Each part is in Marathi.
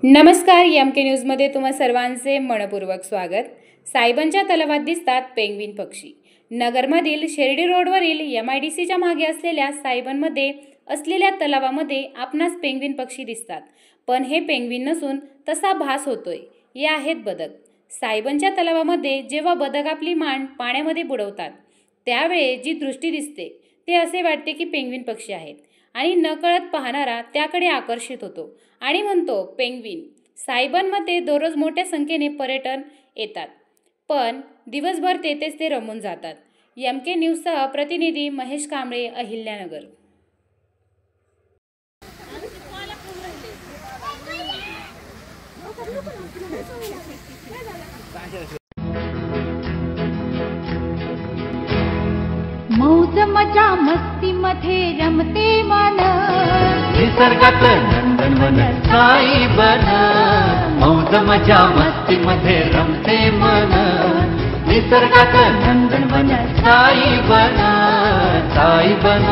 नमस्कार, एमके न्यूजमध्ये तुम्हा सर्वांचे मनपूर्वक स्वागत। सायबनच्या तलावात दिसतात पेंग्विन पक्षी। नगरमधील शिर्डी रोडवरील MIDCच्या मागे असलेल्या सायबनमध्ये असलेल्या तलावामध्ये आपणास पेंग्विन पक्षी दिसतात, पण हे पेंग्विन नसून तसा भास होतोय। हे आहेत बदक। सायबनच्या तलावामध्ये जेव्हा बदक आपली मान पाण्यामध्ये बुडवतात त्यावेळी जी दृष्टी दिसते ते असे वाटते की पेंग्विन पक्षी आहेत आणि नकळत पाहणारा त्याकडे आकर्षित होतो आणि म्हणतो पेंग्विन। सायबनमध्ये दररोज मोठ्या संख्येने पर्यटन येतात, पण दिवसभर तेथेच ते रमून जातात। एमके न्यूजसह प्रतिनिधी महेश कांबळे, अहिल्यानगर। मौज मजा मस्ती मध्ये रमते मन, निसर्गात नंदनवन साईबन। मौज मजा मस्ती मध्ये रमते मन, निसर्गात नंदनवन साईबन। साईबन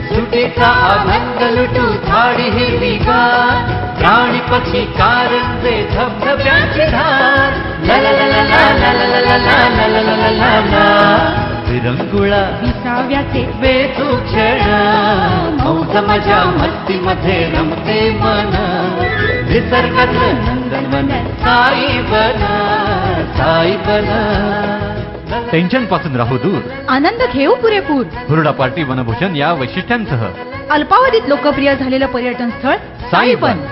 सुटीचा आनंद लुटू झाडी हिरवीगार, प्राणी पक्षी कारंजे धबधब्याची धार। ला ला ला ला ला ला ला ला ला ला ला ला ला ला विरंगुळा विसाव्याचे वेचू क्षण। मौज मजा मस्ती मध्ये रमते मन, निसर्गात नंदनवन साईबन। साईबन टेन्शन पासून राहू दूर, आनंद घेऊ पुरेपूर। हुरडा पार्टी वनभूषण या वैशिष्ट्यांसह अल्पावधीत लोकप्रिय झालेलं पर्यटन स्थळ सायबन।